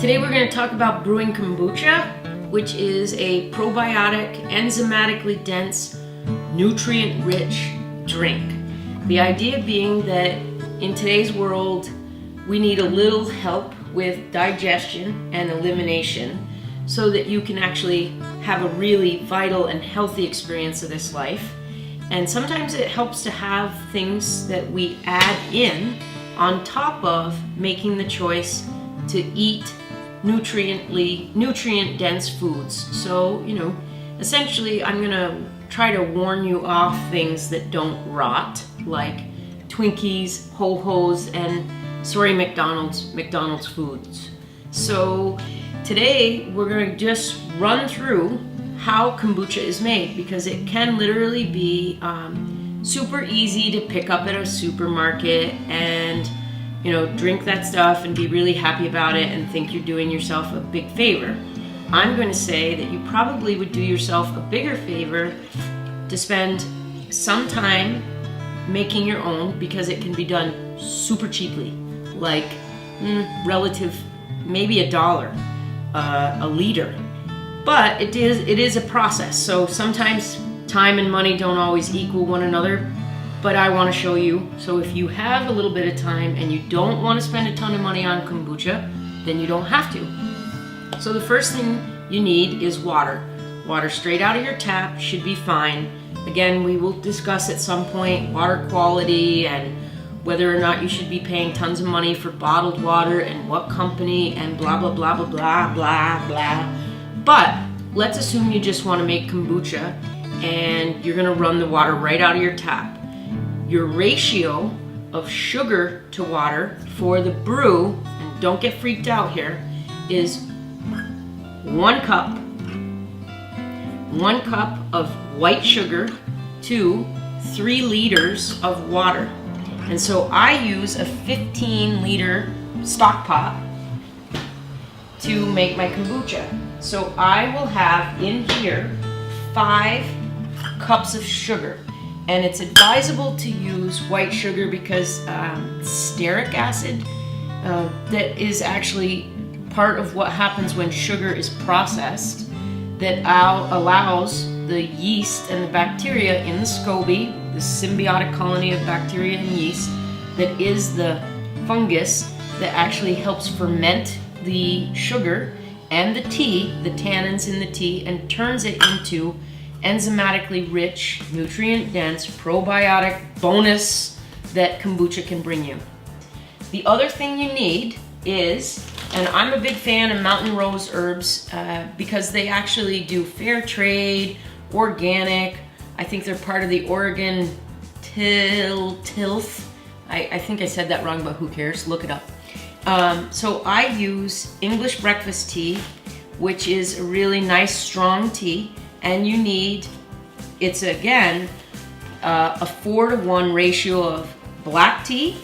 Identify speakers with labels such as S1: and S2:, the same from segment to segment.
S1: Today we're going to talk about brewing kombucha, which is a probiotic, enzymatically dense, nutrient-rich drink. The idea being that in today's world, we need a little help with digestion and elimination so that you can actually have a really vital and healthy experience of this life. And sometimes it helps to have things that we add in on top of making the choice to eat nutrient-dense foods. So, essentially I'm gonna try to warn you off things that don't rot, like Twinkies, Ho-Hos, and sorry McDonald's foods. So today we're gonna just run through how kombucha is made, because it can literally be super easy to pick up at a supermarket and drink that stuff and be really happy about it and think you're doing yourself a big favor. I'm going to say that you probably would do yourself a bigger favor to spend some time making your own, because it can be done super cheaply, like relative, maybe $1 a liter. But it is a process, so sometimes time and money don't always equal one another. But I want to show you, so if you have a little bit of time and you don't want to spend a ton of money on kombucha, then you don't have to. So the first thing you need is water. Water straight out of your tap should be fine. Again, we will discuss at some point water quality and whether or not you should be paying tons of money for bottled water and what company and blah, blah, blah, blah, blah, blah, blah. But let's assume you just want to make kombucha and you're going to run the water right out of your tap. Your ratio of sugar to water for the brew, and don't get freaked out here, is 1 cup of white sugar to 3 liters of water. And so I use a 15-liter stock pot to make my kombucha. So I will have in here 5 cups of sugar. And it's advisable to use white sugar because stearic acid, that is actually part of what happens when sugar is processed, that allows the yeast and the bacteria in the SCOBY, the symbiotic colony of bacteria and yeast, that is the fungus that actually helps ferment the sugar and the tea, the tannins in the tea, and turns it into enzymatically rich, nutrient-dense, probiotic bonus that kombucha can bring you. The other thing you need is, and I'm a big fan of Mountain Rose herbs because they actually do fair trade, organic. I think they're part of the Oregon tilth. I think I said that wrong, but who cares? Look it up. So I use English breakfast tea, which is a really nice, strong tea. And you need, it's again, a 4-to-1 ratio of black tea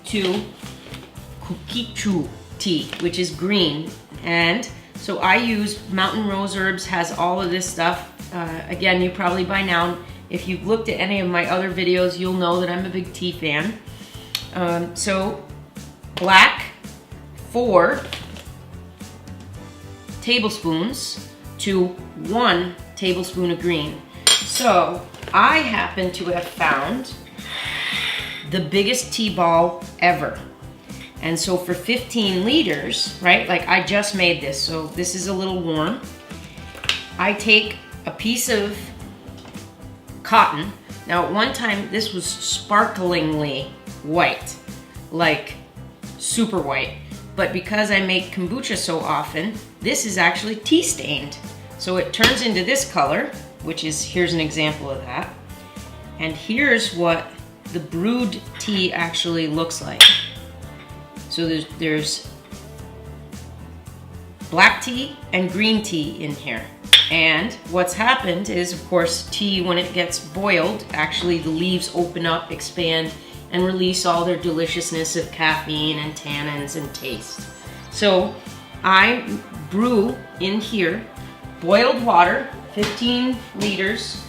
S1: to kukichu tea, which is green. And so I use Mountain Rose Herbs, has all of this stuff. Again, you probably by now, if you've looked at any of my other videos, you'll know that I'm a big tea fan. So black, 4 tablespoons to 1 tablespoon of green. So I happen to have found the biggest tea ball ever. And so for 15 liters, right, like I just made this, so this is a little warm. I take a piece of cotton. Now at one time this was sparklingly white, like super white. But because I make kombucha so often, this is actually tea stained. So it turns into this color, which is, here's an example of that. And here's what the brewed tea actually looks like. So there's black tea and green tea in here. And what's happened is, of course, tea, when it gets boiled, actually the leaves open up, expand, and release all their deliciousness of caffeine and tannins and taste. So I brew in here boiled water, 15 liters,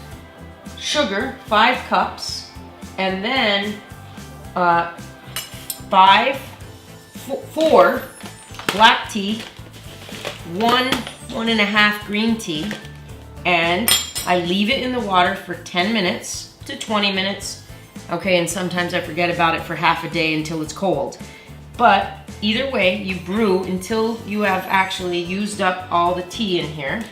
S1: sugar, 5 cups, and then 4 black tea, 1.5 green tea, and I leave it in the water for 10 minutes to 20 minutes. Okay, and sometimes I forget about it for half a day until it's cold. But either way, you brew until you have actually used up all the tea in here.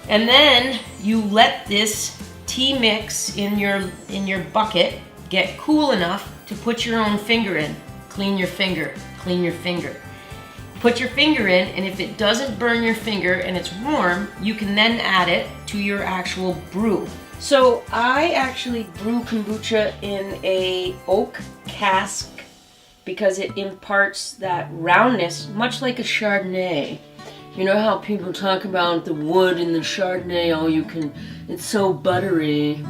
S1: And then you let this tea mix in your bucket get cool enough to put your own finger in. Clean your finger, clean your finger. Put your finger in, and if it doesn't burn your finger and it's warm, you can then add it to your actual brew. So I actually brew kombucha in a oak cask because it imparts that roundness, much like a Chardonnay. You know how people talk about the wood in the Chardonnay, it's so buttery.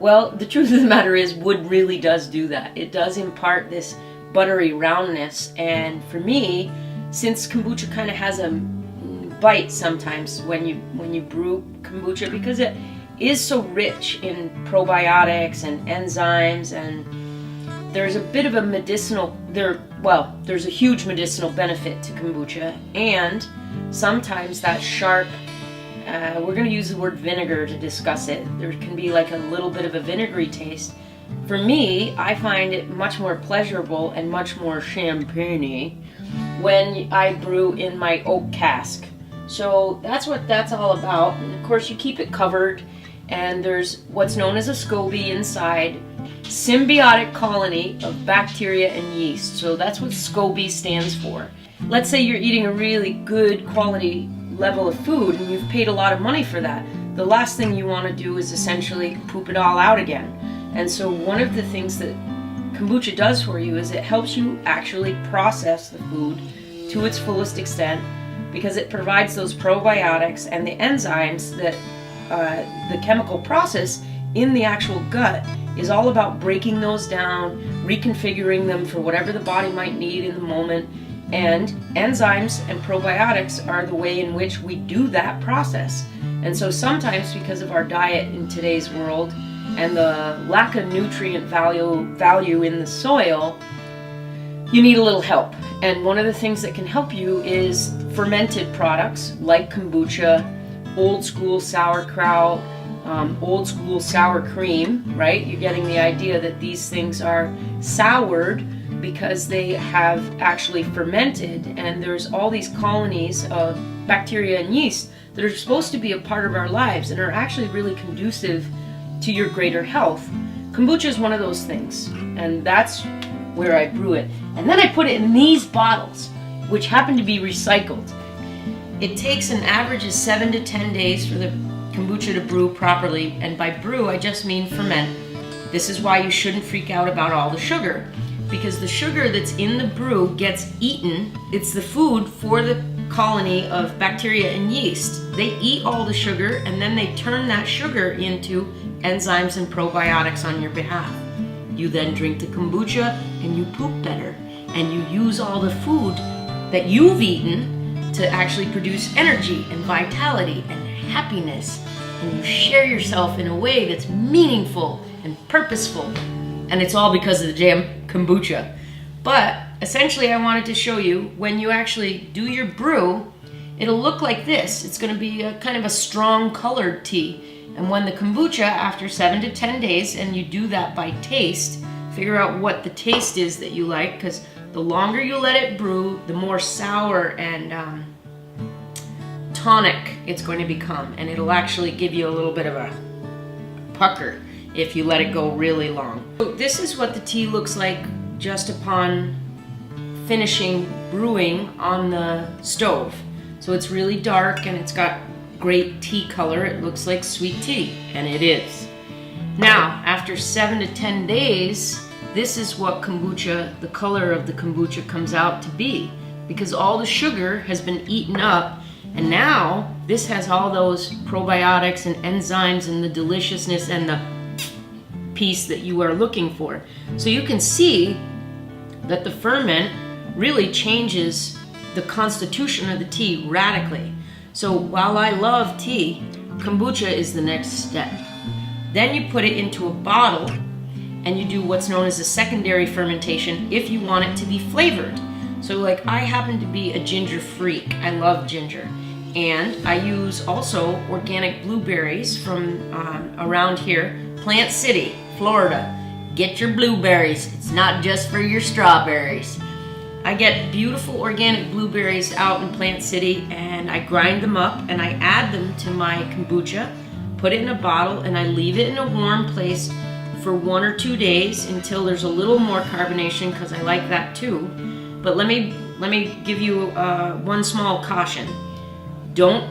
S1: Well, the truth of the matter is wood really does do that. It does impart this buttery roundness, and for me, since kombucha kind of has a bite sometimes when you brew kombucha, because it is so rich in probiotics and enzymes, and there's a bit of a there's a huge medicinal benefit to kombucha, and sometimes that sharp, we're going to use the word vinegar to discuss it. There can be like a little bit of a vinegary taste. For me, I find it much more pleasurable and much more champagne-y when I brew in my oak cask. So that's what that's all about. And of course you keep it covered, and there's what's known as a SCOBY inside, symbiotic colony of bacteria and yeast. So that's what SCOBY stands for. Let's say you're eating a really good quality level of food and you've paid a lot of money for that. The last thing you want to do is essentially poop it all out again. And so one of the things that kombucha does for you is it helps you actually process the food to its fullest extent, because it provides those probiotics and the enzymes that the chemical process in the actual gut is all about breaking those down, reconfiguring them for whatever the body might need in the moment. And enzymes and probiotics are the way in which we do that process. And so sometimes, because of our diet in today's world and the lack of nutrient value in the soil, you need a little help. And one of the things that can help you is fermented products like kombucha, old school sauerkraut, old school sour cream, right? You're getting the idea that these things are soured because they have actually fermented, and there's all these colonies of bacteria and yeast that are supposed to be a part of our lives and are actually really conducive to your greater health. Kombucha is one of those things, and that's where I brew it. And then I put it in these bottles, which happen to be recycled. It takes an average of 7 to 10 days for the kombucha to brew properly, and by brew I just mean ferment. This is why you shouldn't freak out about all the sugar, because the sugar that's in the brew gets eaten. It's the food for the colony of bacteria and yeast. They eat all the sugar, and then they turn that sugar into enzymes and probiotics on your behalf. You then drink the kombucha and you poop better, and you use all the food that you've eaten to actually produce energy and vitality and happiness, and you share yourself in a way that's meaningful and purposeful, and it's all because of the damn kombucha. But essentially I wanted to show you, when you actually do your brew, it'll look like this. It's going to be a kind of a strong colored tea. And when the kombucha, after 7 to 10 days, and you do that by taste, figure out what the taste is that you like, because the longer you let it brew, the more sour and tonic it's going to become, and it'll actually give you a little bit of a pucker if you let it go really long. So this is what the tea looks like just upon finishing brewing on the stove. So it's really dark and it's got great tea color. It looks like sweet tea, and it is. Now, after 7 to 10 days, this is what kombucha, the color of the kombucha comes out to be, because all the sugar has been eaten up, and now this has all those probiotics and enzymes and the deliciousness and the piece that you are looking for. So you can see that the ferment really changes the constitution of the tea radically. So while I love tea, kombucha is the next step. Then you put it into a bottle and you do what's known as a secondary fermentation if you want it to be flavored. So like I happen to be a ginger freak. I love ginger. And I use also organic blueberries from around here, Plant City, Florida. Get your blueberries. It's not just for your strawberries. I get beautiful organic blueberries out in Plant City and I grind them up and I add them to my kombucha, put it in a bottle, and I leave it in a warm place for 1 or 2 days until there's a little more carbonation, because I like that too. But let me give you one small caution. Don't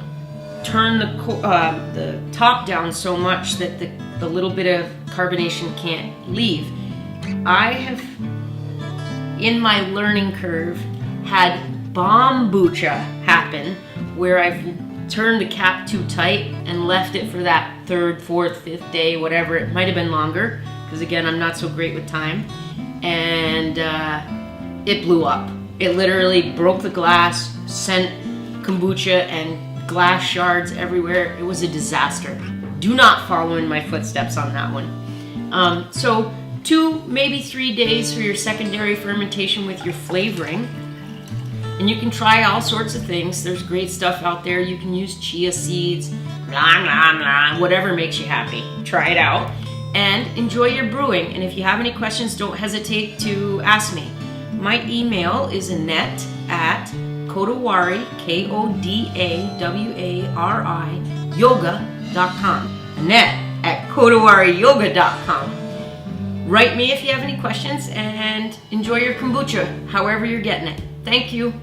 S1: turn the top down so much that the little bit of carbonation can't leave. I have, in my learning curve, had Kombucha happen where I've turned the cap too tight and left it for that 3rd, 4th, 5th day, whatever. It might have been longer, because again, I'm not so great with time. And it blew up. It literally broke the glass, sent kombucha and glass shards everywhere. It was a disaster. Do not follow in my footsteps on that one. So 2, maybe 3 days for your secondary fermentation with your flavoring. And you can try all sorts of things. There's great stuff out there. You can use chia seeds, blah, blah, blah, whatever makes you happy. Try it out and enjoy your brewing. And if you have any questions, don't hesitate to ask me. My email is Annette at Kodawari, Kodawari, yoga.com. Annette at kodawariyoga.com. Write me if you have any questions and enjoy your kombucha, however you're getting it. Thank you.